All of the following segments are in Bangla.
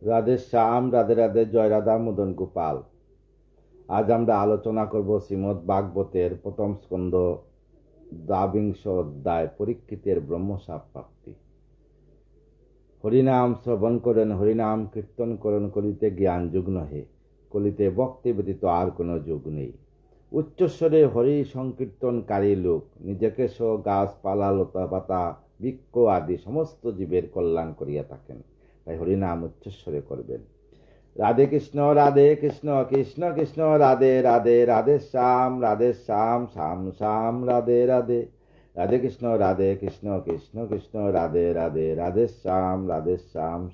রাধে শ্যাম, রাধে রাধে, জয় রাধা মদন গোপাল। আজ আমরা আলোচনা করব শ্রীমদ্ ভাগবতের প্রথম স্কন্ধ দ্বাবিংশ অধ্যায়, পরীক্ষিতের ব্রহ্মসাপ প্রাপ্তি। হরিনাম শ্রবণ করেন, হরিনাম কীর্তন করণ, কলিতে জ্ঞান যুগ নহে, কলিতে ভক্তি ব্যতীত আর কোনো যুগ নেই। উচ্চস্বরে হরি সংকীর্তনকারী লোক নিজেকে সহ গাছপালা, লতা পাতা, বৃক্ষ আদি সমস্ত জীবের কল্যাণ করিয়া থাকেন। তাই হরিনাম উচ্চস্বরে করবেন। রাধে কৃষ্ণ কৃষ্ণ কৃষ্ণ রাধে রাধে, রাধে শ্যাম শ্যাম শ্যাম রাধে রাধে। রাধে কৃষ্ণ কৃষ্ণ কৃষ্ণ রাধে রাধে, রাধে শ্যাম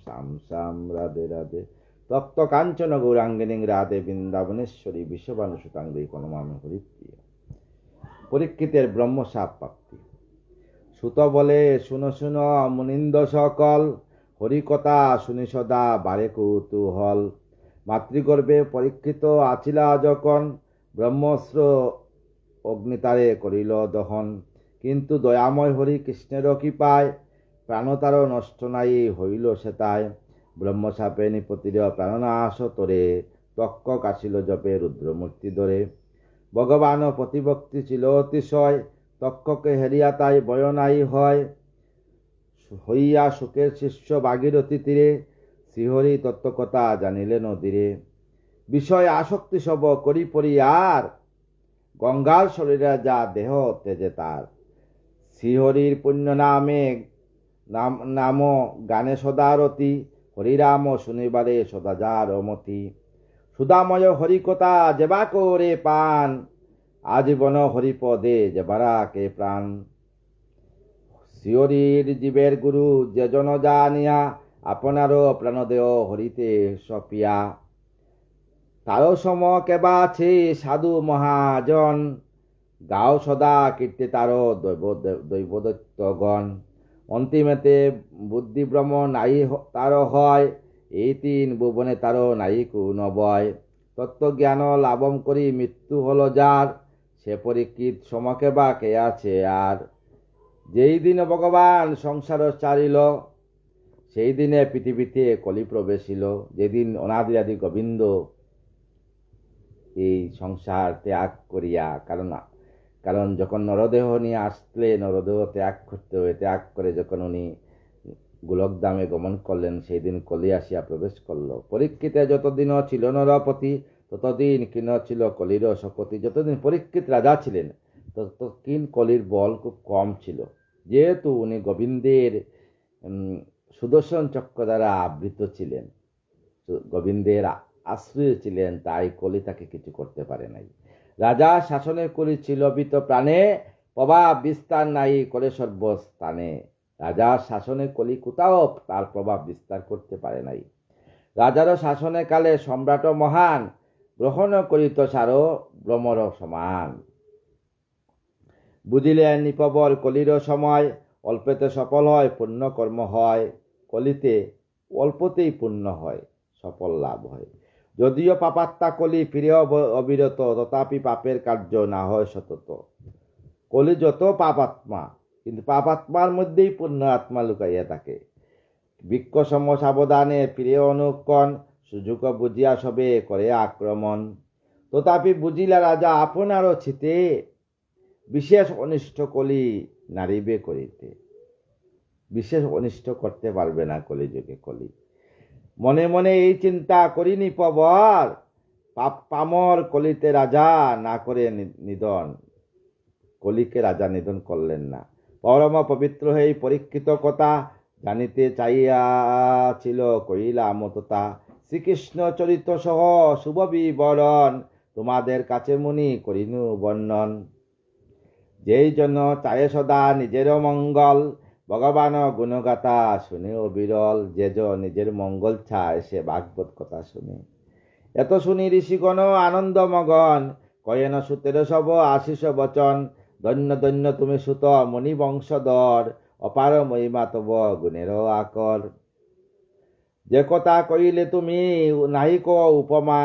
শ্যাম শ্যাম রাধে রাধে। তপ্ত কাঞ্চন গৌরাঙ্গিনী রাধে বৃন্দাবনেশ্বরী বিশ্ববানুসুতাঙ্গী প্রণমামি হরিপ্রিয়। পরীক্ষিতের ব্রহ্মসাপ প্রাপ্তি। সুত বলে, শুনো শুনো মুনিন্দ সকল, হরিকথা শুনি সদা বারে কৌতূহল। মাতৃগর্ভে পরীক্ষিত আছিলা যখন, ব্রহ্মস্ত্র অগ্নিতারে করিল দহন। কিন্তু দয়াময় হরি কৃষ্ণের কৃপায়, প্রাণতার নষ্ট নাই হইল সেতায়। ব্রহ্মসাপে নিপতির প্রাণনাশ তরে, তক্ষক আসিল জপে রুদ্রমূর্তি ধরে। ভগবান প্রতিভক্তি ছিল অতিশয়, তক্ষকে হেরিয়া তাই ভয় নাই হয়। হইয়া সুখের শিষ্য ভাগীরথী তীরে, শ্রীহরি তত্ত্বকথা জানিলেন ধীরে। বিষয় আসক্তি সব করি পরিয়ার, গঙ্গার শরীরে যা দেহ তেজে তার। শ্রীহরির পুণ্য নাম গানে সদারতি, হরিরাম শুনিবারে সদা যার মতি। সুদাময় হরিকথা যেবা করে পান, আজীবন হরিপদে যেবারা কে প্রাণ। শ্রীহরির জীবের গুরু যে জন জানিয়া, আপনারও প্রাণদেহ হরিতে সপিয়া। তারও সম কেবা আছে সাধু মহাজন, গাও সদা কীর্তি তারও দৈবদত্তগণ। অন্তিমেতে বুদ্ধিভ্রম নাই তারও হয়, এই তিন ভুবনে তারও নাই কোনো ভয়। তত্ত্বজ্ঞান লাভম করি মৃত্যু হল যার, সে পরীক্ষিত সমকে বা কে আছে আর। যেই দিন ভগবান সংসার চারিল, সেই দিনে পৃথিবীতে কলি প্রবেশিল। যেদিন অনাদি আদি গোবিন্দ এই সংসার ত্যাগ করিয়া, কারণ যখন নরদেহ নিয়ে আসলে নরদেহ ত্যাগ করতে হবে, ত্যাগ করে যখন উনি গোলকধামে গমন করলেন, সেই দিন কলি আসিয়া প্রবেশ করল। পরীক্ষিতে যতদিনও ছিল নরপতি, ততদিন কিন ছিল কলির শপতি। যতদিন পরীক্ষিত রাজা ছিলেন, ততদিন কলির বল খুব কম ছিল। যেহেতু উনি গোবিন্দের সুদর্শন চক্র দ্বারা আবৃত ছিলেন, গোবিন্দের আশ্রয় ছিলেন, তাই কলি তাকে কিছু করতে পারে নাই। রাজা শাসনে করেছিল বিত প্রাণে, প্রভাব বিস্তার নাই করে সর্বস্থানে। রাজার শাসনে কলি কোথাও তার প্রভাব বিস্তার করতে পারে নাই। রাজারও শাসনে কালে সম্রাট মহান, গ্রহণ করিত সারো ব্রহ্মর সমান। বুঝিলেন নিপবর কলির সময়, অল্পতে সফল হয় পুণ্য কর্ম হয়। কলিতে অল্পতেই পুণ্য হয়, সফল লাভ হয়। যদিও পাপাত্মা কলি ফিরে অবিরত, তথাপি পাপের কার্য না হয় সতত। কলি যত পাপাত্মা, কিন্তু পাপাত্মার মধ্যেই পুণ্য আত্মা লুকাইয়া থাকে। বৃক্ষ সম সাবধানে ফিরে অনুক্ষণ, সুযোগ বুঝিয়া সবে করে আক্রমণ। তথাপি বুঝিলা রাজা আপনারও ছিতে, বিশেষ অনিষ্ট কলি নারিবে করিতে। বিশেষ অনিষ্ট করতে পারবে না কলিযুগে কলি। মনে মনে এই চিন্তা করিনি পবর, পামর কলিতে রাজা না করে নিধন। কলিকে রাজা নিধন করলেন না। পরম পবিত্র হয়ে পরীক্ষিত কথা, জানিতে চাইয়াছিল কইলা মততা। শ্রীকৃষ্ণ চরিত্র সহ শুভ বিবরণ, তোমাদের কাছে মুনি করিনু বর্ণন। যেই জন্য চায় সদা নিজের মঙ্গল, ভগবান গুণগাথা শুনেও বিরল। যে নিজের মঙ্গল চায়, সে ভাগবত কথা শুনে। এত শুনি ঋষিগণ আনন্দ মগন, কয়েন সুতের সব আশিস বচন। ধন্য ধন্য তুমি সুত মণি বংশধর, অপার মহিমা তব গুণের আকর। যে কথা কইলে তুমি নাহিক উপমা,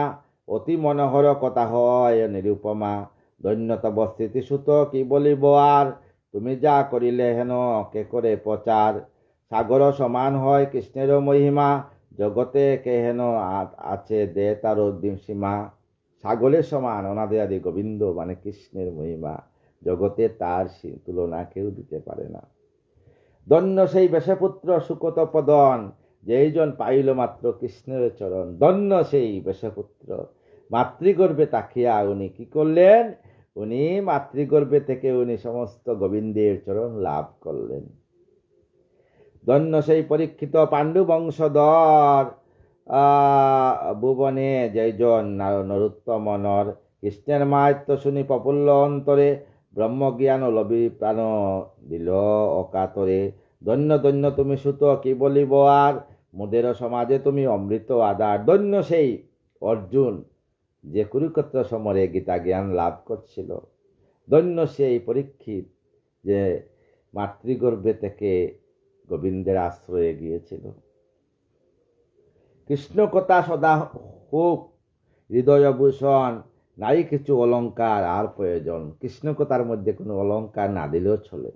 অতি মনোহর কথা হয় নিরুপমা। ধন্য তব স্থিতি সুত কি বলিব আর, তুমি যা করিলে হেন কে করে প্রচার। সাগর সমান হয় কৃষ্ণের মহিমা, জগতে কে হেন আছে দে তার সীমা, সাগরের সমান অনাদি আদি গোবিন্দ মানে কৃষ্ণের মহিমা, জগতে তার তুলনা কেউ দিতে পারে না। ধন্য সেই বেশপুত্র সুকত পদন, যেইজন পাইল মাত্র কৃষ্ণের চরণ। ধন্য সেই বেশপুত্র, মাতৃগর্ভে তাকিয়া উনি কি করলেন, উনি মাতৃগর্ভে থেকে উনি সমস্ত গোবিন্দের চরণ লাভ করলেন। ধন্য সেই পরীক্ষিত পাণ্ডু বংশধর, ভুবনে যেইজন নরোত্তম নর, কৃষ্ণের মাহাত্ম্য শুনি প্রফুল্ল অন্তরে, ব্রহ্মজ্ঞান লবি প্রাণ দিল অকাতরে। ধন্য ধন্য তুমি সুত কি বলিব আর, মুদের সমাজে তুমি অমৃত আধার। ধন্য সেই অর্জুন, যে কুরুক্ষেত্র সমরে গীতা জ্ঞান লাভ করছিল। ধন্য সেই পরীক্ষিত, যে মাতৃগর্ভে থেকে গোবিন্দের আশ্রয়ে গিয়েছিল। কৃষ্ণ কথা সদা হোক হৃদয়ভূষণ, নাই কিছু অলঙ্কার আর প্রয়োজন। কৃষ্ণ কথার মধ্যে কোনো অলঙ্কার না দিলেও চলে।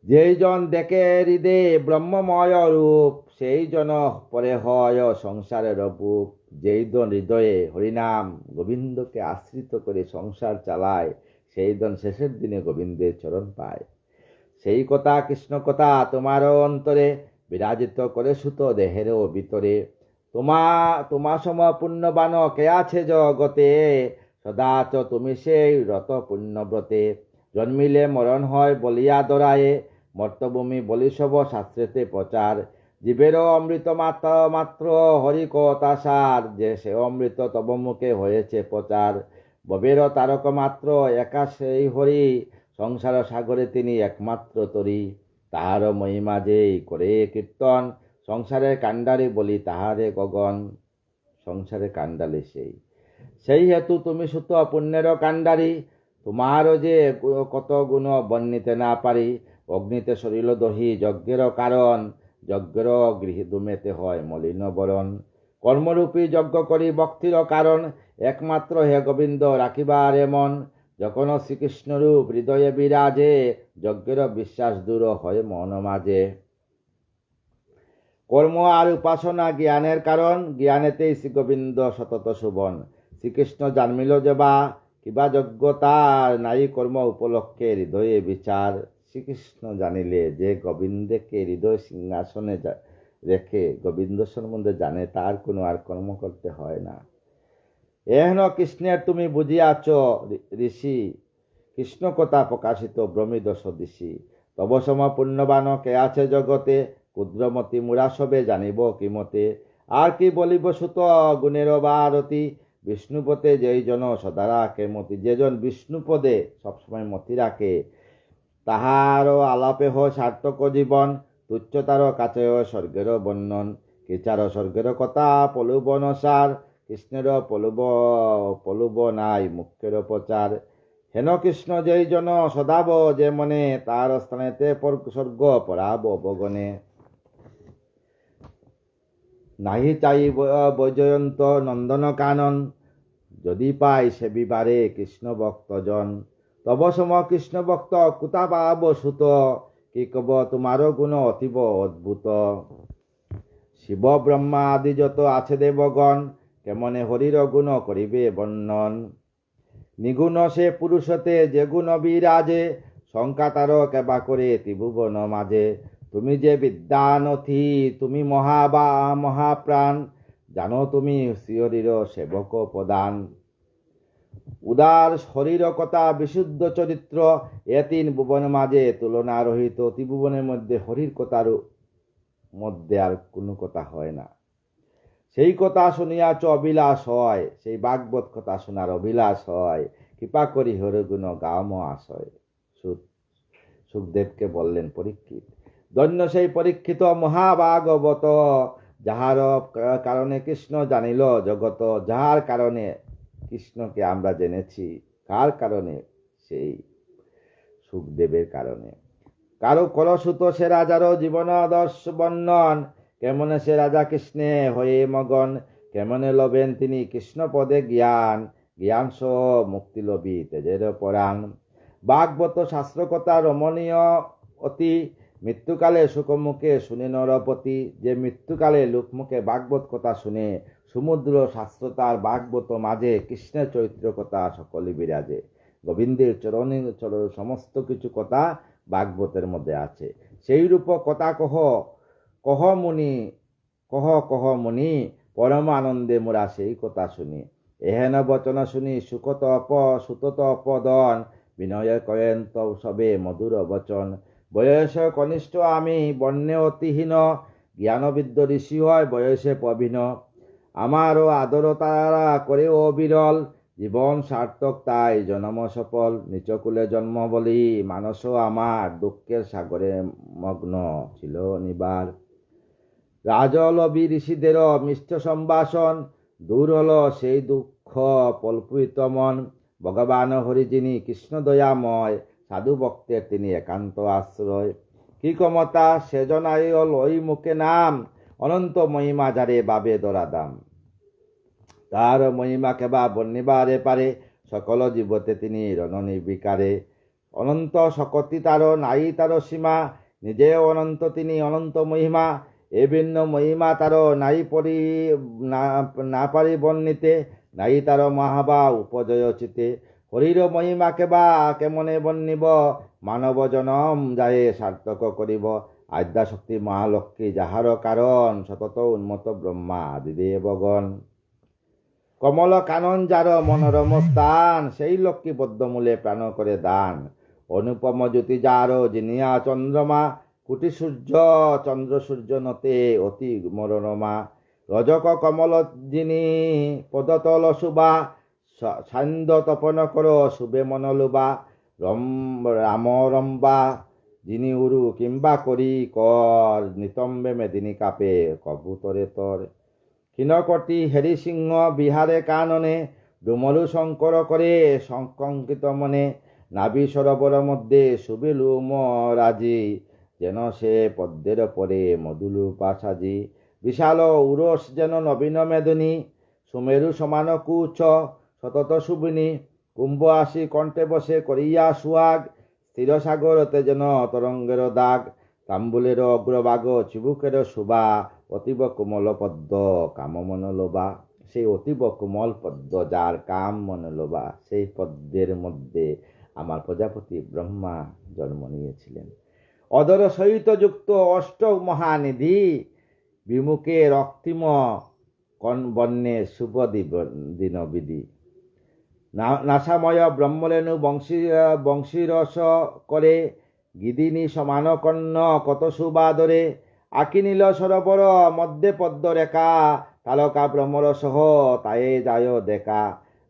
যেই জন দেখে হৃদয়ে ব্রহ্মময় রূপ, সেই জন পরে হয় সংসারের বুক। যেই জন হৃদয়ে হরিনাম গোবিন্দকে আশ্রিত করে সংসার চালায়, সেই জন শেষের দিনে গোবিন্দের চরণ পায়। সেই কথা কৃষ্ণ কথা তোমার অন্তরে, বিরাজিত করে সুত দেহেরও ভিতরে। তোমার সম পুণ্যবান কে আছে জগতে, সদাচ তুমি সেই রত পুণ্যব্রতে। জন্মিলে মরণ হয় বলিয়া দরায়ে, মর্তভূমি বলি সব শাস্ত্রেতে প্রচার। জীবেরও অমৃত মাত্র হরি কথা সার, যে সে অমৃত তব মুখে হয়েছে প্রচার। ভবেরও তারক মাত্র একা সেই হরি, সংসার সাগরে তিনি একমাত্র তরি। তাহার মহিমা যেই করে কীর্তন, সংসারের কাণ্ডারে বলি তাহারে গগন। সংসারের কাণ্ডালে সেই হেতু তুমি সুত পুণ্যের কাণ্ডারি। তোমারও যে কত গুণ বর্ণিতে না পারি, অগ্নিতে সরিল দহি যজ্ঞের কারণ, যজ্ঞের গৃহে দুমেতে হয় মলিন বরণ। কর্মরূপী যজ্ঞ করি ভক্তির কারণ, একমাত্র হে গোবিন্দ রাখিবার মন। যখন শ্রীকৃষ্ণরূপ হৃদয়ে বিরাজে, যজ্ঞের বিশ্বাস দূর হয় মন মাঝে। কর্ম আর উপাসনা জ্ঞানের কারণ, জ্ঞানেতেই শ্রী গোবিন্দ সতত শোভন। শ্রীকৃষ্ণ জানমিল যেবা কিবা যোগ্যতার, নাই কর্ম উপলক্ষে হৃদয়ে বিচার। শ্রীকৃষ্ণ জানিলে যে গোবিন্দকে হৃদয় সিংহাসনে রেখে গোবিন্দ সম্বন্ধে জানে, তার কোনো আর কর্ম করতে হয় না। এহেন কৃষ্ণের তুমি বুঝিয়াছ ঋষি, কৃষ্ণ কথা প্রকাশিত ভ্রমিদ সদৃশী। তব সম পুণ্যবান কে আছে জগতে, ক্ষুদ্রমতি মুরা সবে জানিব কিমতে। আর কি বলিব সুত গুণের বারতি, বিষ্ণুপদে যেই জন সদা রাখে মতি। যেজন বিষ্ণুপদে সবসময় মতি রাখে, তাহারও আলাপে হয় সার্থক জীবন। তুচ্ছতার কাছে স্বর্গের বর্ণন, কিচার স্বর্গের কথা পলুব নসার। কৃষ্ণের পলুব নাই মুখ্যের প্রচার। হেন কৃষ্ণ যেই জন সদাব যে মনে, তার স্থানেতে স্বর্গ পরাব বগনে। নাহি চাই বৈজয়ন্ত নন্দন কানন, যদি পাই সে বিবারে কৃষ্ণ ভক্তজন। তব সম কৃষ্ণ ভক্ত কুতা পাব সুত, কি কব তোমারও গুণ অতীব অদ্ভুত। শিব ব্রহ্মা আদি যত আছে দেবগণ, কেমনে হরির গুণ করিবে বর্ণন। নিগুণ সে পুরুষতে যে গুণ বিরাজে, শঙ্কা তার কেবা করে ত্রিভুবন মাঝে। তুমি যে বিদ্যানথি তুমি মহাপ্রাণ, জানো তুমি শ্রীহরির সেবক প্রদান। উদার শরীর কথা বিশুদ্ধ চরিত্র, এ তিন ভুবন মাঝে তুলনা রহিত। ত্রিভুবনের মধ্যে হরির কথার মধ্যে আর কোনো কথা হয় না। সেই কথা শুনিয়াছ অবিলাস হয়, সেই ভাগবত কথা শোনার অবিলাস হয়। কৃপা করি হরিগুণ গাও মহাশয়। সুখদেবকে বললেন পরীক্ষিত। ধন্য সেই পরীক্ষিত মহাভাগবত, যাহার কারণে কৃষ্ণ জানিল জগত। যাহার কারণে কৃষ্ণকে আমরা জেনেছি, কার কারণে? সেই সুখদেবের কারণে। কারো কলসুত সে রাজারও জীবন আদর্শ বর্ণন, কেমনে সে রাজা কৃষ্ণে হয়ে মগন। কেমনে লবেন তিনি কৃষ্ণ পদে জ্ঞান, জ্ঞান সহ মুক্তি লবি তেজের পরাণ। ভাগবত শাস্ত্র কথা রমণীয় অতি, মৃত্যুকালে সুখমুখে শুনে নরপতি, যে মৃত্যুকালে লোকমুখে ভাগবত কথা শুনে, সমুদ্র শাস্ত্রতার ভাগবত মাঝে কৃষ্ণের চরিত্র কথা সকলে বিরাজে। গোবিন্দের চরণে সমস্ত কিছু কথা ভাগবতের মধ্যে আছে। সেই রূপ কথা কহ মুনি, কহ মুনি, পরম আনন্দে মোরা সেই কথা শুনি। এহেন বচন শুনি সুতত অপদন, বিনয় করেন তো সবে মধুর বচন। বয়স কনিষ্ঠ আমি, বর্ণে অতিহীন, জ্ঞানবিদ্য ঋষি হয় বয়সে প্রবীণ। আমারও আদর তারা করে অবিরল, জীবন সার্থক তাই জন্ম সফল। নিচকুলে জন্ম বলি মানস আমার, দুঃখের সাগরে মগ্ন ছিল নিবার। রাজলবি ঋষিদের মিষ্ট সম্ভাষণ, দূর হল সেই দুঃখ পল্পিত মন। ভগবান হরি যিনি কৃষ্ণ দয়াময়, সাধু ভক্তের তিনি একান্ত আশ্রয়। কি ক্ষমতা সেজনাই লই মুখে নাম, অনন্ত মহিমা যারে বাবে দরাদাম। তার মহিমা কেবা বর্ণিবারে পারে, সকল জীবতে তিনি রণনির্বিকারে। অনন্ত শক্তি তার নাই তার সীমা, নিজে অনন্ত তিনি অনন্ত মহিমা। এ ভিন্ন মহিমা তার নাই না পারি বর্ণিতে, নাই তার মহাবা উপজয় চিতে। হরির মহিমা কেবা কেমনে বর্ণিব, মানব জনম যায় সার্থক করিব। আদ্যাশক্তি মহালক্ষ্মী যাহার কারণ, সতত উন্মত ব্রহ্মা দিদেবগণ। কমল কানন যার মনোরম স্থান, সেই লক্ষ্মী বদ্ধমূলে প্রাণ করে দান। অনুপম জ্যোতি যার জিনিয়া চন্দ্রমা, কোটি সূর্য চন্দ্র সূর্য নতে অতি মনোরমা। রজক কমল যিনি পদতল শুভা, সান্ধ্য তপন কর শুভে মনলুবা। রাম রম্বা যিনি উরু কিংবা করি কর, নিতম্বে মেদিনী কাপে কবুতরে তর। ক্ষীণকটি হেরি সিংহ বিহারে কাননে, ডুমরু শঙ্কর করে সংকঙ্কিত মনে। নাভি সরোবর মধ্যে সুবিলু রাজি, যেন সে পদ্মের পরে মধুলু পাশাজি। বিশাল উরস যেন নবীন মেদিনী, সুমেরু সমান কুচ সতত শুবিনী। কুম্ভ আসি কণ্ঠে বসে করিয়া সুহাগ, স্থির সাগরতে যেন তরঙ্গের দাগ। তাম্বুলের অগ্রভাগ চিবুকের শোভা, অতীব কোমল পদ্ম কাম মনোলোভা। সেই অতীব কোমল পদ্ম যার কাম মনোলোভা, সেই পদ্মের মধ্যে আমার প্রজাপতি ব্রহ্মা জন্ম নিয়েছিলেন। অদর সহিত যুক্ত অষ্ট মহানিধি, বিমুখে রক্তিম বর্ণে শুভ দিনবিধি। নাসাময় ব্রহ্মরেণু বংশীরস করে, গিদিনী সমান কর্ণ কত সুবাদরে। আকি নীল সরোবর মধ্যে পদ্ম রেখা, তালকা ভ্রমর সহ তায়ে যায় দেখা।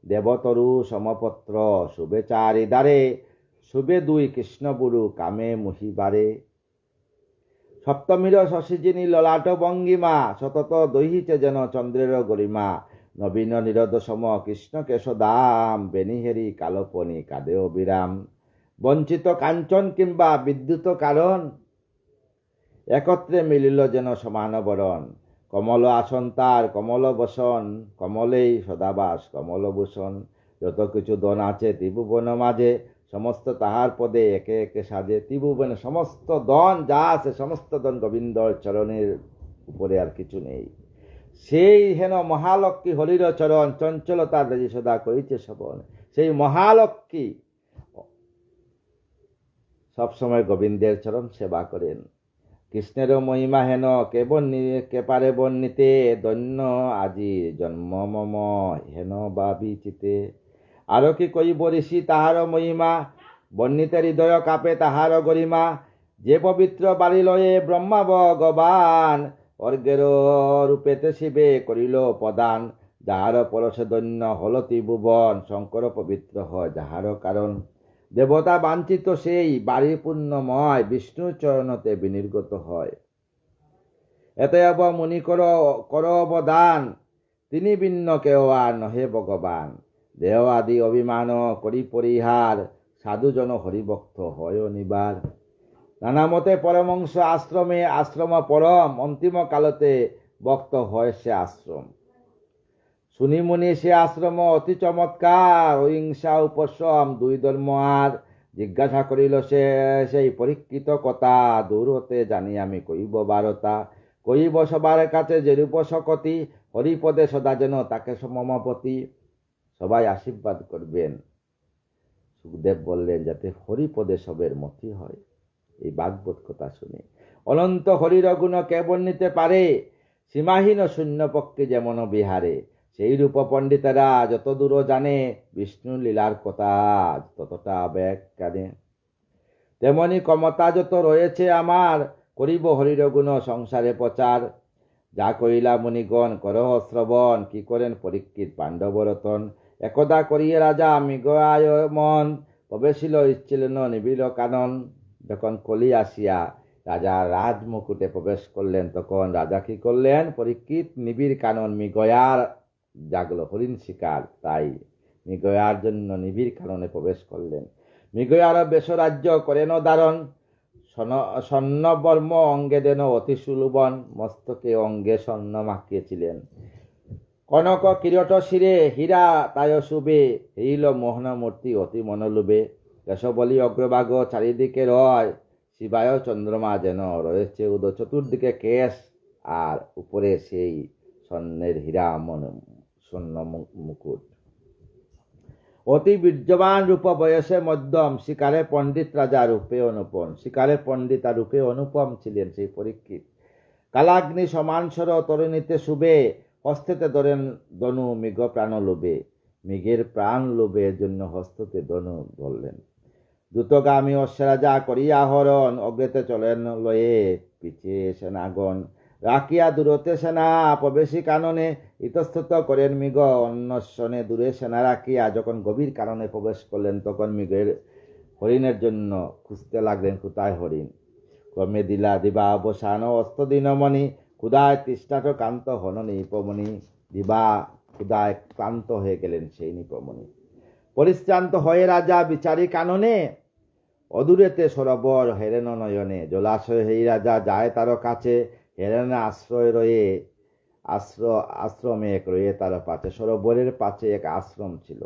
দেবতরু সমপত্র শুভে চারিদারে, শুভে দুই কৃষ্ণবুরু কামে মুহিবারে। সপ্তমীর শশীজিনী ললাট ভঙ্গিমা, সতত দহিছে যেন চন্দ্রের গরিমা। নবীন নিরদ সম কৃষ্ণ কেশদাম, বেনিহেরি কালপনি কাদে অবিরাম। বঞ্চিত কাঞ্চন কিংবা বিদ্যুৎ কারণ, একত্রে মিলিল যেন সমান বরণ। কমল আসন তার কমল বসন, কমলেই সদাবাস কমল ভূষণ। যত কিছু দন আছে ত্রিভুবন মাঝে, সমস্ত তাহার পদে একে একে সাজে। ত্রিভুবনে সমস্ত দন যা আছে, সমস্ত দন গোবিন্দর চরণের উপরে, আর কিছু নেই। সেই হেন মহালক্ষ্মী হরির চরণ, চঞ্চলতার রাজি সদা করিছে শোভন। সেই মহালক্ষ্মী সবসময় গোবিন্দের চরণ সেবা করেন। কৃষ্ণের মহিমা হেন কে পারে বর্ণিতে, দৈন্য আজি জন্ম মম হেন ভাবি চিতে। আরো কি কইব ঋষি তাহার মহিমা, বর্ণিতে হৃদয় কাপে তাহার গরিমা। যে পবিত্র বাড়ি লয়ে ব্রহ্মা ভগবান, অর্ঘের রূপেতে শিবে করিল প্রদান। যাহার পরশে দৈন্য হল ত্রিভুবন, শঙ্কর পবিত্র হয় যাহার কারণ। দেবতা বাঞ্ছিত সেই বাড়ি পুণ্যময়, বিষ্ণুর চরণতে বিনির্গত হয়। এতএব মুনি কর অবদান, তিনি ভিন্ন কেহ আর নহে ভগবান। দেহ আদি অভিমান করি পরিহার, সাধুজন হরিভক্ত হয় নিবার। নানা মতে পরমংশ আশ্রমে, আশ্রম পরম অন্তিম কালতে ভক্ত হয় সে আশ্রম। শুনি মুনি সে আশ্রম অতি চমৎকার, অহিংসা উপশম দুই ধর্ম আর। জিজ্ঞাসা করিল সে সেই পরীক্ষিত কথা, দূর হতে জানি আমি কইব বারতা। কইব সবার কাছে যেরূপ শকতি, হরিপদে সদা যেন তাকে সমমাপতি। সবাই আশীর্বাদ করবেন। সুখদেব বললেন যাতে হরিপদে সবের মতি হয়। এই ভাগবত কথা শুনে অনন্ত হরির গুণ কে বর্ণিতে পারে, সীমাহীন শূন্য পক্ষে যেমন বিহারে। সেই রূপ পণ্ডিতেরা যত দূর জানে, বিষ্ণু লীলার কথা ততটা আবেগ কানে। তেমনি ক্ষমতা যত রয়েছে আমার, করিব হরির গুণ সংসারে প্রচার। যা কইলা মুনিগণ করহ শ্রবণ, কি করেন পরীক্ষিত পাণ্ডবরতন। একদা করিয়ে রাজা মৃগয়ায় মন, প্রবেশিল ইচ্ছিলেন নিবিল কানন। যখন কলি আসিয়া রাজা রাজমুকুটে প্রবেশ করলেন, তখন রাজা কি করলেন? পরীক্ষিত নিবিড় কানন মৃগয়ার জাগলো হরিণ শিকার, তাই মৃগয়ার জন্য নিবিড় কাননে প্রবেশ করলেন। মৃগয়ার বেশরাজ্য করেন দারণ, স্বর্ণবর্ম অঙ্গে দেন অতি সুলভন। মস্তকে অঙ্গে স্বর্ণ মাখিয়েছিলেন, কনক কিরট শিরে হীরা তায় শুভে। হইল মোহনমূর্তি অতি মনোলোভে। কেশবলী অগ্রভাগ চারিদিকে রয়, শিবায় চন্দ্রমা যেন রয়েছে উদয়। চতুর্দিকে কেশ, আর উপরে সেই স্বর্ণের হীরা স্বর্ণ মুকুট। অতি বীর্যবান রূপ, বয়সে মধ্যম, শিকারে পণ্ডিত রাজা রূপে অনুপম। শিকারে পণ্ডিত আর রূপে অনুপম ছিলেন সেই পরীক্ষিত। কালাগ্নি সমান স্বর তরুণীতে শুভে, হস্তেতে ধরেন ধনু মৃগ প্রাণ লোভে। মৃগের প্রাণ লোভের জন্য হস্ততে ধনু ধরলেন। দ্রুতগামী অশ্বারাজা করিয়া হরণ, অগ্রেতে চলেন লয়ে পিছিয়ে সেনাগণ। রাখিয়া দূরতে সেনা প্রবেশী কাননে, ইতস্তত করেন মৃগ অন্বেষণে। দূরে সেনা রাখিয়া যখন গভীর কাননে প্রবেশ করলেন, তখন মৃগের হরিণের জন্য খুঁজতে লাগলেন কোথায় হরিণ। ক্রমে দিবা অবসান অস্ত দিনমণি, ক্ষুধায় তৃষ্ণাট ক্লান্ত হন নিপমণি। দিবা ক্ষুধায় ক্লান্ত হয়ে গেলেন সেই নিপমণি। পরিশ্রান্ত হয়ে রাজা বিচারি কাননে, অদূরেতে সরোবর হেরেন নয়নে। জলাশয় হেই রাজা যায় তার কাছে, হেরেন আশ্রয় রয়ে আশ্রমে এক রয়ে তার পাশে। সরোবরের পাশে এক আশ্রম ছিল।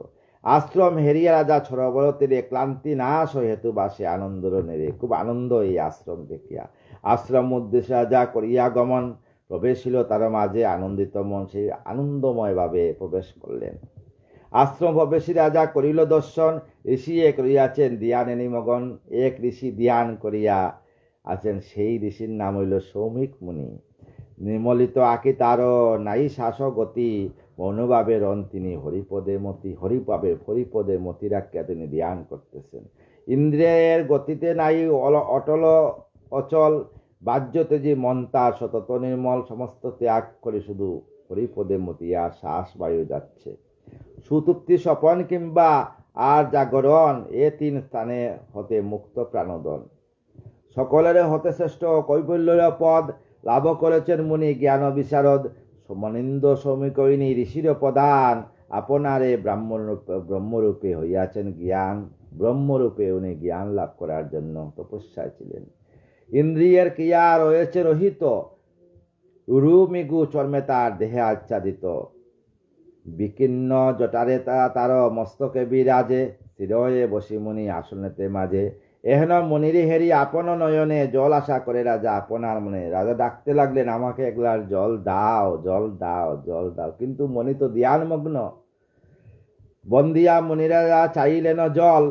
আশ্রম হেরিয়া রাজা সরোবর তীরে, ক্লান্তি নাশ হেতু বাসে আনন্দর নেড়ে। খুব আনন্দ এই আশ্রম দেখিয়া। আশ্রম উদ্দেশ্যে রাজা করিয়া গমন, প্রবেশিল তার মাঝে আনন্দিত মন। সেই আনন্দময় ভাবে প্রবেশ করলেন। আশ্রম প্রবেশী রাজা করিল দর্শন, ঋষি এক রইয়াছেন ধ্যানে নিমগ্ন। এক ঋষি ধ্যান করিয়া আছেন, সেই ঋষির নাম হইল সৌমিক মুনি। নির্মলিত আঁকি তার নাই শ্বাস গতি, মৌনভাবে রন তিনি হরিপদে মতি। হরিপদে মতি রাখিয়া তিনি ধ্যান করতেছেন। ইন্দ্রিয়ের গতিতে নাই অটল অচল, বাহ্য তেজি মন তার সতত নির্মল। সমস্ত ত্যাগ করে শুধু হরিপদে মতিয়া শ্বাস বায়ু যাচ্ছে। সুতৃপ্তি স্বপন কিংবা আর জাগরণ, এ তিন স্থানে হতে মুক্ত প্রাণদন। সকলের হতে শ্রেষ্ঠ কৈবল্যের পদ, লাভ করেছেন মুনি জ্ঞান বিশারদ। মনিন্দ সৌমিকৈনী ঋষির প্রধান, আপনারে ব্রহ্মরূপে হইয়াছেন জ্ঞান। ব্রহ্মরূপে উনি জ্ঞান লাভ করার জন্য তপস্যায় ছিলেন। ইন্দ্রিয়ের ক্রিয়া রয়েছে রহিত, রুমিগু চর্মে তার দেহে আচ্ছাদিত। বিকীর্ণ জটারে তার মস্তকে বিরাজে, স্থিরয়ে বসি মুনি আসনেতে মাঝে। এহেন মনিরে হেরি আপন নয়নে, জল আশা করে রাজা আপনার মনে। রাজা ডাকতে লাগলেন, আমাকে এক গ্লাস জল দাও, জল দাও, জল দাও। কিন্তু মনি তো ধ্যানমগ্ন। বন্দিয়া মুনিরা চাইলেন জল,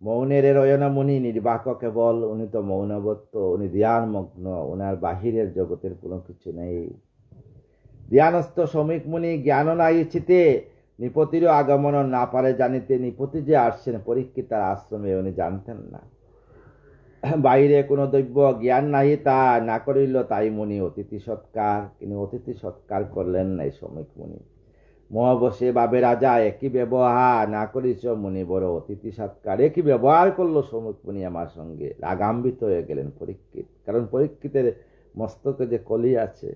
মৌনের রয়ন মুনি নির্বাক কেবল। উনি তো মৌনবত্ত, উনি ধ্যানমগ্ন, ওনার বাহিরের জগতের কোনো কিছু নেই। ধ্যানস্থ শ্রমিক মুনি জ্ঞান নাই চিতে, নিপতির আগমন না পারে জানিতে। নিপতি যে আসছেন পরীক্ষিত তার আশ্রমে উনি জানতেন না। বাইরে কোনো দ্রব্য জ্ঞান নাই তা না করিল, তাই মুনি অতিথি সৎকার। কিন্তু অতিথি সৎকার করলেন নাই শ্রমিক মুনি। মহাবশে বাবে রাজা, একই ব্যবহার না করিস মুনি বড় অতিথি সৎকার। একই ব্যবহার করলো শ্রমিক মুনি আমার সঙ্গে। রাগান্বিত হয়ে গেলেন পরীক্ষিত, কারণ পরীক্ষিতের মস্তকে যে কলি আছে।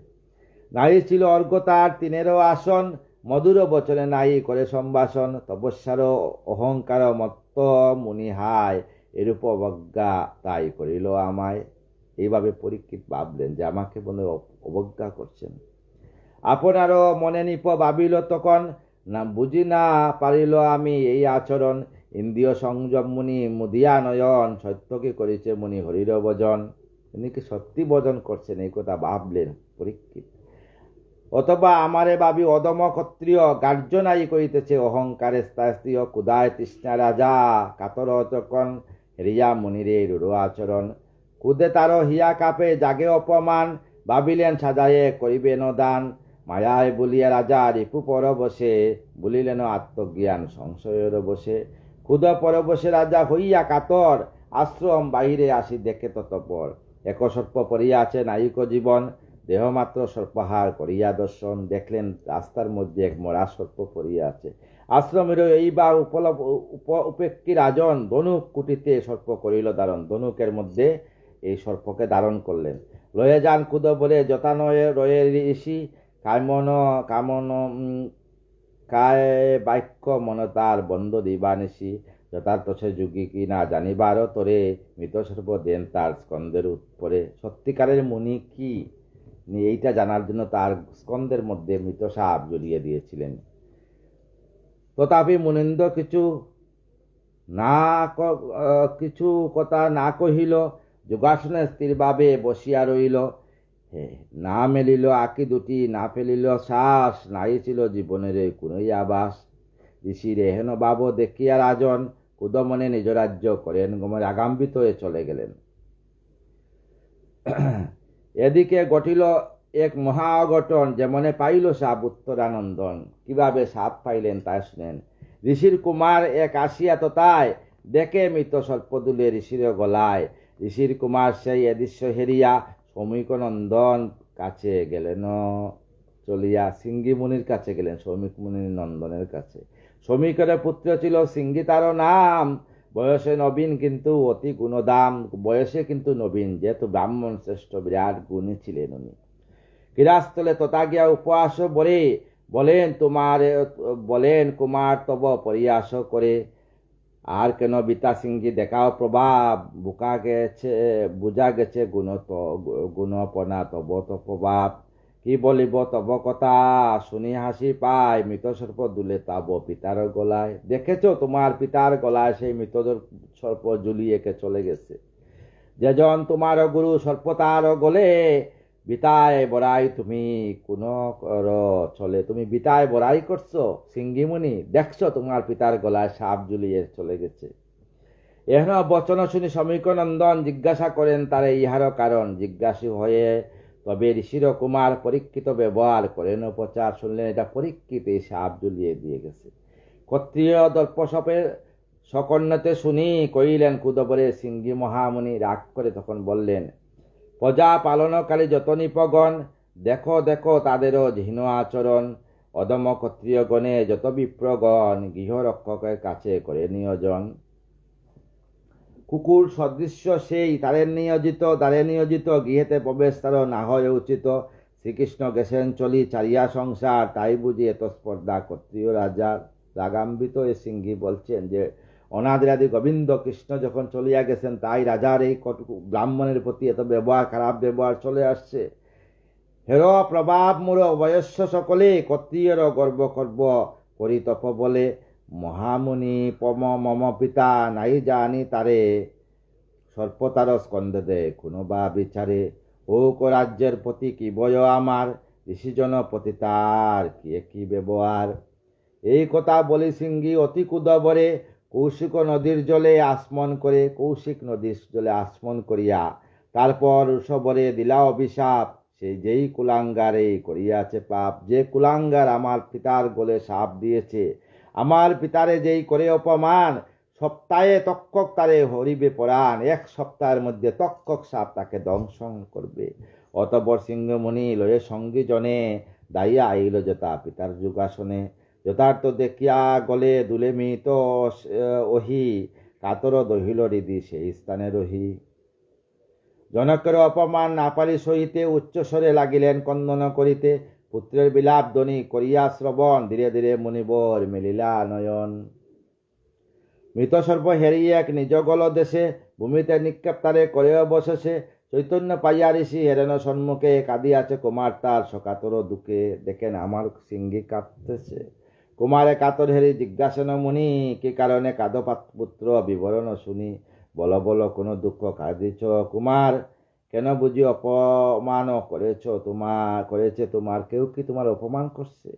নাই ছিল অর্ঘ তার তিনেরও আসন, মধুর বচনে নাই করে সম্ভাষণ। তপস্যার অহংকার মত্ত মুনি হায়, এরূপ অবজ্ঞা তাই করিল আমায়। এইভাবে পরীক্ষিত ভাবলেন যে আমাকে বলে অবজ্ঞা করছেন। আপনারও মনে নিপ ভাবিল তখন, না বুঝি না পারিল আমি এই আচরণ। ইন্দ্রিয় সংযম মুনি মুদিয়া নয়ন, সত্য কি করেছে মুনি হরির ভজন। তিনি কি সত্যি ভজন করছেন এই কথা ভাবলেন পরীক্ষিত। অথবা আমারে ভাবি অদম ক্ষত্রিয় গার্জনাই করিতেছে অহংকারে স্থাস্ত্রীয় কুদায় তৃষ্ণা রাজা, কাতর তখন হেরিয়া মুনিরে রূঢ় আচরণ। কুদে তার হিয়া কাপে জাগে অপমান, ভাবিলেন সাজায়ে করিবেন দান। মায়ায় বলিয়া রাজা রিপু পর বসে, বলিলেন আত্মজ্ঞান সংশয়ের বসে। ক্ষুদ পর বসে রাজা হইয়া কাতর, আশ্রম বাহিরে আসি দেখে ততপর। এক সর্প পড়িয়া আছে নায়িক জীবন, দেহ মাত্র সর্পহার করিয়া দর্শন। দেখলেন রাস্তার মধ্যে এক মরা সর্প পড়িয়া আছে। আশ্রমের এইবার উপেক্ষী রাজন ধনুক কুটিতে সর্প করিল ধারণ। ধনুকের মধ্যে এই সর্পকে ধারণ করলেন। লয়ে যান কুদ বলে যথানয়ে রয়ে ঋষি, কামন কামন কায় বাক্য মনতার বন্ধ দিবানিসি। যথার্থ সে যুগী কি না জানিবার তরে, মৃত সর্প দেন তার স্কন্ধের উপরে। সত্যিকারের মুনি কি এইটা জানার জন্য তার স্কন্ধের মধ্যে মৃত সাপ জড়িয়ে দিয়েছিলেন। তথাপি মুনিন্দ্র কিছু কথা না কহিল, যোগাসনে স্থিরভাবে বসিয়া রইল। না মেলিল আঁকি দুটি, না ফেলিল শ্বাস, নাই ছিল জীবনের কোনই আবাস। ঋষির এহেন ভাব দেখিয়া রাজন, কুদমনে নিজ রাজ্য করেন গমন, আগাম্বিত হয়ে চলে গেলেন। এদিকে ঘটিল এক মহা অঘটন, যেমনে পাইল সাপ উত্তরানন্দন। কিভাবে সাপ পাইলেন তা শুনেন। ঋষির কুমার এক আসিয়া তথায়, দেখে মৃত সর্পদুলে ঋষির গলায়। ঋষির কুমার সেই এদৃশ্য হেরিয়া, সৌমিক নন্দন কাছে গেলেন চলিয়া। সিঙ্গি মুনির কাছে গেলেন, সৌমিক মুনির নন্দনের কাছে। সৌমিকের পুত্র ছিল সিঙ্গি তার নাম, বয়সে নবীন কিন্তু অতি গুণদাম। বয়সে কিন্তু নবীন, যেহেতু ব্রাহ্মণ শ্রেষ্ঠ বিরাট গুণী ছিলেন উনি। ক্রীড়াস্থলে তথা গিয়া উপহাস বলে, বলেন কুমার তব পরিহাস করে। আর কেন বিতা সিংহি দেখাও প্রভাব, বুঝা গেছে গুণপনা তব তো প্রভাব। কি বলিব তব কথা, শুনি হাসি পায়, মৃত সর্প দুলে তাব পিতার গলায়। দেখেছো তোমার পিতার গলায় সেই মৃত সর্প ঝুলিয়েকে চলে গেছে। যেজন তোমার গুরু সর্প তার গলে, বিতায় বড়াই তুমি কোন কর চলে। তুমি বিতায় বড়াই করছো সিঙ্গিমুনি, দেখছো তোমার পিতার গলায় সাপ ঝুলিয়ে চলে গেছে। এহেন বচন শুনি সৌমিক নন্দন জিজ্ঞাসা করেন তারে ইহার কারণ। জিজ্ঞাসী হয়ে তবে ঋষির কুমার পরীক্ষিত ব্যবহার করেন উপচার। শুনলেন এটা পরীক্ষিত, এই সাপ ঝুলিয়ে দিয়ে গেছে। ক্ষত্রিয় দর্পসপের সকন্যতে শুনি কইলেন কুদবরে সিঙ্গি মহামুনি। রাগ করে তখন বললেন, প্রজা পালনকারী যত নিপগণ, দেখো দেখো তাদেরও হীন আচরণ। অদম ক্ষত্রিয় গণে যত বিপ্রগণ, গৃহরক্ষকের কাছে করে নিয়োজন। কুকুর সদৃশ্য সেই দ্বারে নিয়োজিত, গৃহেতে প্রবেশ তার না হয় উচিত। শ্রীকৃষ্ণ গেছেন চলি চারিয়া সংসার, তাই বুঝি এত স্পর্ধা ক্ষত্রিয় রাজার। রাগাম্বিত এ সিংহী বলছেন যে অনাদিরাদি গোবিন্দ কৃষ্ণ যখন চলিয়া গেছেন, তাই রাজার এই ব্রাহ্মণের প্রতি এত ব্যবহার, খারাপ ব্যবহার চলে আসছে। হের প্রভাব মোর বয়স্য সকলে, ক্ষত্রিয়ের গর্ব করব করি তপ বলে। মহামুনি মম পিতা নাই জানি তারে, সর্পতার স্কন্ধে দে কোনো বা বিচারে। ও রাজ্যের প্রতি কি বয় আমার, ঋষিজন প্রতি তার কি ব্যবহার। এই কথা বলি সিংহী অতি কুদবরে, কৌশিক নদীর জলে আসমন করিয়া। তারপর ঋষবরে দিলা অভিশাপ, যেই কুলাঙ্গার এই করিয়াছে পাপ। যে কুলাঙ্গার আমার পিতার গলে সাপ দিয়েছে, আমার পিতারে যেই করে অপমান, সপ্তাহে তক্ষক তারে হরিবে পরাণ। এক সপ্তাহের মধ্যে তক্ষক সাপ তাকে দংশন করবে। অতঃপর সিংহমণি লয়ে সঙ্গী জনে, দাইয়া আইল যথা পিতার যোগাসনে। যথার্থ দেখিয়া গলে দুলে মৃত ওহি, কাতর দহিল হৃদি সেই স্থানে রহি। জনকের অপমান না পারি সহিতে, উচ্চস্বরে লাগিলেন কন্দন করিতে। পুত্রের বিলাপ ধ্বনি করিয়া শ্রবণ, ধীরে ধীরে মুনিবর মেলিলা নয়ন। মৃত সর্প হেরিয়ে এক নিজ গল দেশে, ভূমিতে নিক্ষেপ তারে করে অবশেষে। চৈতন্য পাইয়া ঋষি হেরেন সম্মুখে, কাঁদিয়াছে কুমার তার সকাতর দুঃখে। দেখেন আমার সিংহী কাঁদতেছে, কুমারে কাতর হেরি জিজ্ঞাসন মুনি, কি কারণে কাঁদ পুত্র, বিবরণ শুনি। বলো বলো কোন দুঃখ কাঁদিছ কুমার, কেন বুঝি অপমান করেছে তোমার, কেউ কি তোমার অপমান করছে?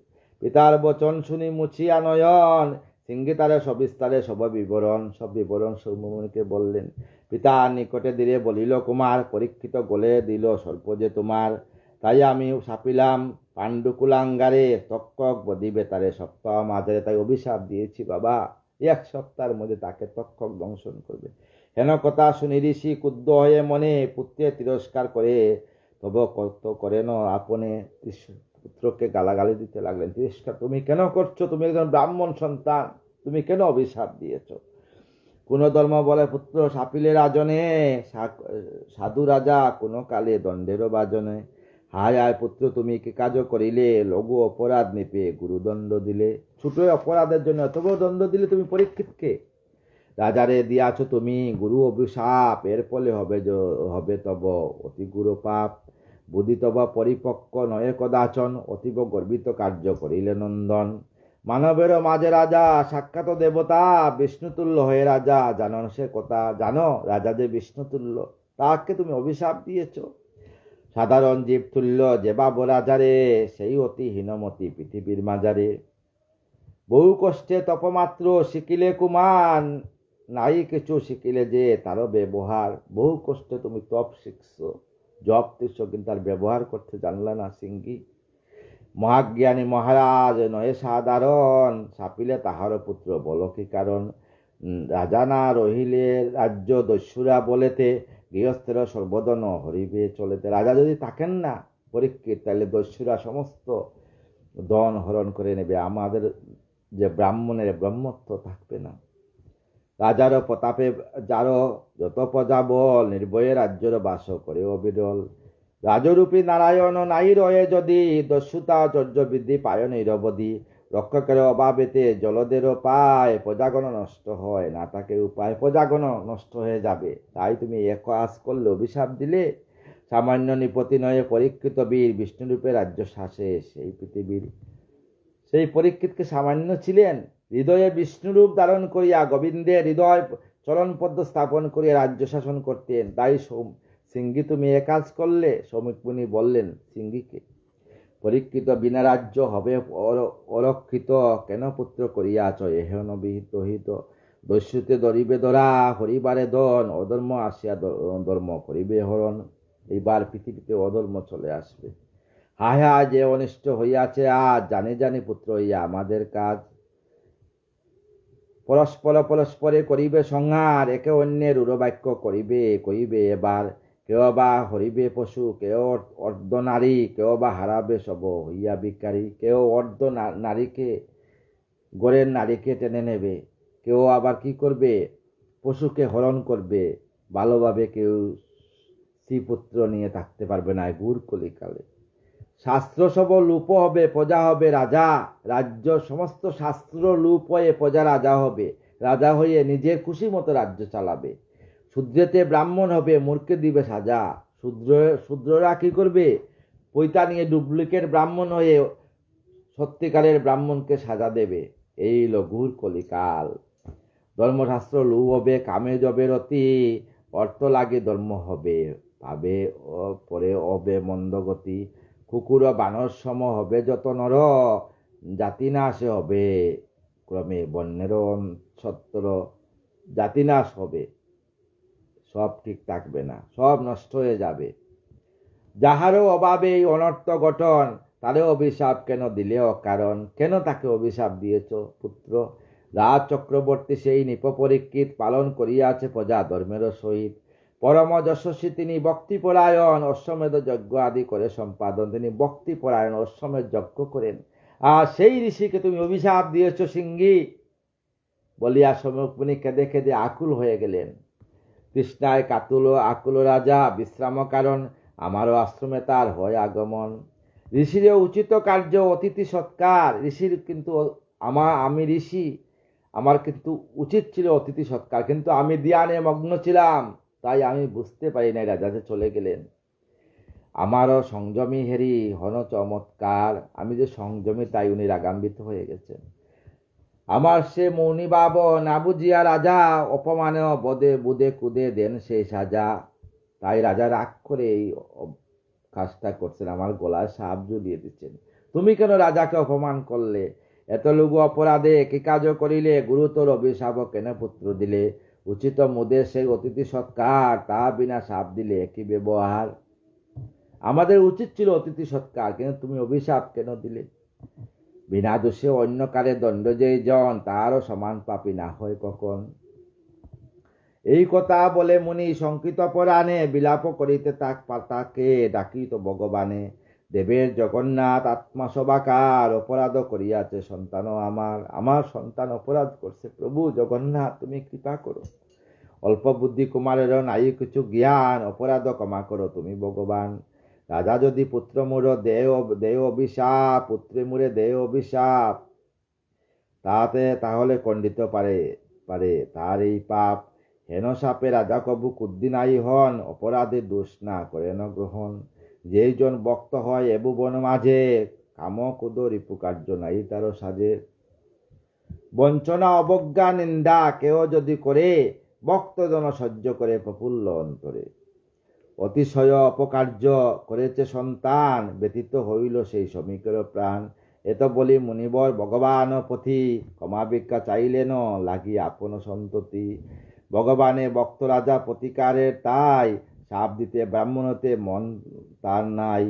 পিতার বচন শুনি মুছিয়া নয়ন, সিংহী তারে সবিস্তারে সব বিবরণ সৌম্যমুনিকে বললেন। পিতার নিকটে ধীরে বলিল কুমার, পরীক্ষিত গলে দিল সর্প যে তোমার, তাই আমি সাপিলাম পাণ্ডুকুলাঙ্গারে, তক্ষক বদিবে তারে সপ্তাহ মাঝারে। তাই অভিশাপ দিয়েছি বাবা, 1 সপ্তাহের মধ্যে তাকে তক্ষক দংশন করবে। হেন কথা শুনি ঋষি ক্রুদ্ধ হয়ে মনে, পুত্রের তিরস্কার করে তবে কর্ত করেন আপনে, পুত্রকে গালাগালি দিতে লাগলেন। তিরস্কার তুমি কেন করছো? তুমি একজন ব্রাহ্মণ সন্তান, তুমি কেন অভিশাপ দিয়েছ? কোন ধর্ম বলে পুত্র সাপিলে রাজনে, সাধু রাজা কোন কালে দণ্ডেরও বাজনে। হায় হায় পুত্র তুমি কি কাজ করিলে, লঘু অপরাধ নিপে গুরুদণ্ড দিলে। ছোট অপরাধের জন্য এত বড় দণ্ড দিলে তুমি পরীক্ষিতকে। রাজারে দিয়াছ তুমি গুরু অভিশাপ, এর ফলে হবে তব অতি গুরু পাপ। বুদ্ধি তব পরিপক্ক নয় কদাচন, অতীব গর্বিত কার্য করিলে নন্দন। মানবের মাঝে রাজা সাক্ষাৎ দেবতা, বিষ্ণুতুল্য হয়ে রাজা জানো সে কথা। জানো রাজা যে বিষ্ণুতুল্য, তাকে তুমি অভিশাপ দিয়েছ। সাধারণ জীব তুল্য যে বাব রাজারে, সেই অতি হীনমতি পৃথিবীর মাজারে। বহু কষ্টে তপমাত্র শিখিলে কুমার, নাই কিছু শিখিলে যে তার ব্যবহার। বহু কষ্টে তুমি তপ শিখছো, জপ শিখছো, কিন্তু তার ব্যবহার করতে জানলা না সিংহী। মহাজ্ঞানী মহারাজ নয় সাধারণ, সাপিলে তাহার পুত্র বলো কি কারণ। রাজা না রহিলে রাজ্য দস্যুরা বলেতে, গৃহস্থের সর্বদন হরিবে চলেতে। রাজা যদি থাকেন না পরীক্ষিত, তাহলে দস্যুরা সমস্ত ধন হরণ করে নেবে, আমাদের যে ব্রাহ্মণের ব্রহ্মত্ব থাকবে না। রাজার প্রতাপে যারো যত প্রজা বল, নির্ভয়ে রাজ্যর বাস করে অবিরল। রাজরূপী নারায়ণ নাই রয়ে যদি, দস্যুতা চর্য বৃদ্ধি পায় নিরবধি। রক্ষকের অভাবেতে জলদেরও পায়, প্রজাগণ নষ্ট হয় না তাকে উপায়। প্রজাগণ নষ্ট হয়ে যাবে, তাই তুমি এক কাজ করলে অভিশাপ দিলে। সামান্য নিপতি নয় পরীক্ষিত বীর, বিষ্ণুরূপে রাজ্য শাসে সেই পৃথিবীর। সেই পরীক্ষিতকে সামান্য ছিলেন, হৃদয়ে বিষ্ণুরূপ ধারণ করিয়া গোবিন্দের হৃদয় চরণপদ্ম স্থাপন করিয়া রাজ্য শাসন করতেন। তাই সিংহী তুমি এ কাজ করলে। সৌমিক মুনি বললেন সিংহীকে, পরীক্ষিত বিনা রাজ্য হবে অরক্ষিত, কেন পুত্র করিয়াছ এহেন বিহিত হিত। দস্যুতে ধরিবে ধরা, হরিবারে ধন, অধর্ম আসিয়া ধর্ম করিবে হরণ। এইবার পৃথিবীতে অধর্ম চলে আসবে। হায় হায় যে অনিষ্ট হইয়াছে আজ, জানি জানি পুত্র হইয়া আমাদের কাজ। পরস্পরে করিবে সংহার, একে অন্যের উরবাক্য করিবে এবার। কেউ বা হরিবে পশু, কেউ অর্ধ নারী, কেউ বা হারাবে সব হইয়া ভিখারি। কেউ অর্ধ নারীকে, গড়ের নারীকে টেনে নেবে, কেউ আবার কি করবে, পশুকে হরণ করবে। ভালোভাবে কেউ স্ত্রীপুত্র নিয়ে থাকতে পারবে না ঘুর কলিকালে। শাস্ত্র সব লুপ হবে, প্রজা হবে রাজা। রাজ্য সমস্ত শাস্ত্র লুপ হয়ে প্রজা রাজা হবে। রাজা হয়ে নিজের খুশি মতো রাজ্য চালাবে। শূদ্রেতে ব্রাহ্মণ হবে, মূর্খে দিবে সাজা। শূদ্ররা কি করবে, পৈতা নিয়ে ডুপ্লিকেট ব্রাহ্মণ হয়ে সত্যিকারের ব্রাহ্মণকে সাজা দেবে। এই লঘুর কলিকাল। ধর্মশাস্ত্র লু হবে, কামে জবে রতি, অর্থ লাগে ধর্ম হবে, ভাবে পরে হবে মন্দগতি। কুকুর বানর সম হবে যত নর, জাতিনাশ হবে ক্রমে বন্যের ছত্র। জাতিনাশ হবে, সব ঠিক থাকবে না, সব নষ্ট হয়ে যাবে। যাহারও অভাবে এই অনর্থ গঠন, তারে অভিশাপ কেন দিলে অকারণ। কেন তাকে অভিশাপ দিয়েছ পুত্র? রাজ চক্রবর্তী সেই নিপপরীক্ষিত, পালন করিয়াছে প্রজা ধর্মের সহিত। পরম যশস্বী তিনি ভক্তিপরায়ণ, অশ্বমেধ যজ্ঞ আদি করে সম্পাদন। তিনি ভক্তিপরায়ণ, অশ্বমেধ যজ্ঞ করেন। আর সেই ঋষিকে তুমি অভিশাপ দিয়েছ সিংহী, বলিয়া সৌমিক মুনি কেঁদে কেঁদে আকুল হয়ে গেলেন। তৃষ্ণায় আকুল রাজা বিশ্রাম কারণ, আমারও আশ্রমে তার হয় আগমন। ঋষির উচিত কার্য অতিথি সৎকার। ঋষির কিন্তু আমি ঋষি, আমার কিন্তু উচিত ছিল অতিথি সৎকার, কিন্তু আমি ধ্যানে মগ্ন ছিলাম, তাই আমি বুঝতে পারি নাই রাজা যে চলে গেলেন। আমারও সংযমী হেরি হন চমৎকার। আমি যে সংযমী, তাই উনি রাগান্বিত হয়ে গেছেন। আমার সে মৌনি বাব না বুঝিয়া রাজা, অপমানে বদে বুদে কুদে দেন সেই সাজা। তাই রাজা রাগ করে এই কাজটা করছেন, আমার গলায় সাপ ঝুলিয়ে দিচ্ছেন। তুমি কেন রাজাকে অপমান করলে? এত লঘু অপরাধে কি কাজ করিলে? গুরুতর অভিশাপ কেন পুত্র দিলে? উচিত মুদে সেই অতিথি সৎকার, তা বিনা সাপ দিলে কি ব্যবহার? আমাদের উচিত ছিল অতিথি সৎকার, কিন্তু তুমি অভিশাপ কেন দিলে? বিনা দোষে অন্য কারে দণ্ড যেই জন, তারও সমান পাপী না হয় কখন? এই কথা বলে মুনি শঙ্কিত পরাণে বিলাপ করিতে তাকে ডাকিত ভগবানে। দেবের জগন্নাথ আত্মা সবাকার, অপরাধ করিয়াছে সন্তান আমার। আমার সন্তান অপরাধ করছে, প্রভু জগন্নাথ তুমি কৃপা করো। অল্প বুদ্ধি কুমারের নাই কিছু জ্ঞান, অপরাধ ক্ষমা করো তুমি ভগবান। রাজা যদি পুত্র মুড় দেয় অভিশাপ, পুত্রে মুড়ে দেয় অভিশাপ, তাহলে খণ্ডিত পারে তার এই পাপ। হেন সাপে রাজা কবু কুদ্দি নাই হন, অপরাধে দোষ না করেন গ্রহণ। যেই জন বক্ত হয় এবু বন মাঝে, কাম কুদ রিপু কার্য নাই তারও সাজে। বঞ্চনা অবজ্ঞা নিন্দা কেউ যদি করে, ভক্তজন সহ্য করে প্রফুল্ল অন্তরে। অতিশয় অপকার্য করেছে সন্তান, ব্যতীত হইল সেই শ্রমিকের প্রাণ। এত বলি মুনিবর ভগবান পথি, ক্ষমা ভিক্ষা চাইলেন লাগি আপন সন্ততি। ভগবানে ভক্ত রাজা প্রতিকারের তাই, সাপ দিতে ব্রাহ্মণতে মন তার নাই।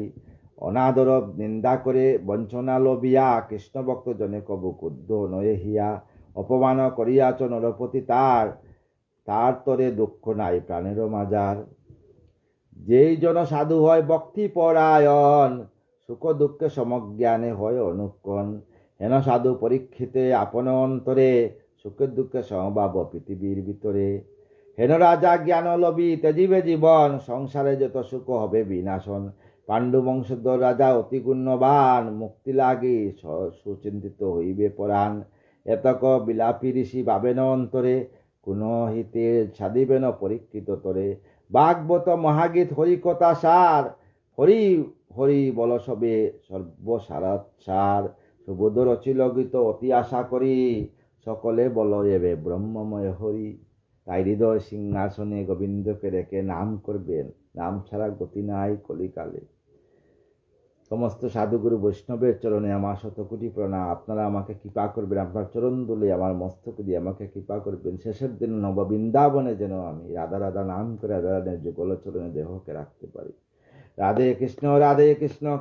অনাদর নিন্দা করে বঞ্চনা লবিয়া, কৃষ্ণ ভক্ত জনে কবু ক্রুদ্ধ নয়ে হিয়া। অপমান করিয়াছ নরপতি তার তরে দুঃখ নাই প্রাণেরও মাজার। যেই জন সাধু হয় ভক্তি পরায়ণ, সুখ দুঃখে সমজ্ঞানে হয় অনুক্ষণ। হেন সাধু পরীক্ষিতে আপন অন্তরে, সুখে দুঃখে সমভাব পৃথিবীর ভিতরে। হেন রাজা জ্ঞান লবি তেজিবে জীবন, সংসারে যত সুখ হবে বিনাশন। পাণ্ডু বংশধর রাজা অতি গুণ্যবান, মুক্তি লাগি সুচিন্তিত হইবে পরাণ। এতক বিলাপী ঋষি ভাবেন অন্তরে, কোন হিতে সাধিবেন পরীক্ষিত তরে। ভাগবত মহাগীত হরিকথা সার, হরি হরি বল সবে সর্বসারাৎ সার। সুবোধ রচিল গীত অতি আশা করি, সকলে বল এবে ব্রহ্মময় হরি। তাই হৃদয় সিংহাসনে গোবিন্দকে রেখে নাম করবেন, নাম ছাড়া গতি নাই কলিকালে। সমস্ত সাধুগুরু বৈষ্ণবের চরণে আমার শতকোটি প্রণাম। আপনারা আমাকে কৃপা করবেন, আপনার চরণ দুলে আমার মস্তক দিয়ে আমাকে কৃপা করবেন। শেষের দিন নব বৃন্দাবনে যেন আমি রাধা রাধা নাম করে রাধা রাধের যুগল চরণে দেহকে রাখতে পারি। রাধে কৃষ্ণ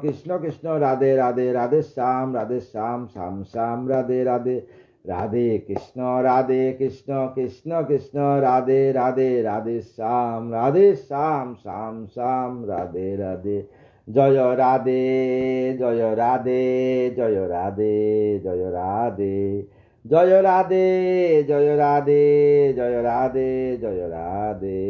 কৃষ্ণ কৃষ্ণ রাধে রাধে, রাধে শ্যাম শ্যাম শ্যাম রাধে রাধে। রাধে কৃষ্ণ কৃষ্ণ কৃষ্ণ রাধে রাধে, রাধে শ্যাম শ্যাম শ্যাম রাধে রাধে। জয় রাধে জয় রাধে জয় রাধে জয় রাধে। জয় রাধে জয় রাধে জয় রাধে জয় রাধে।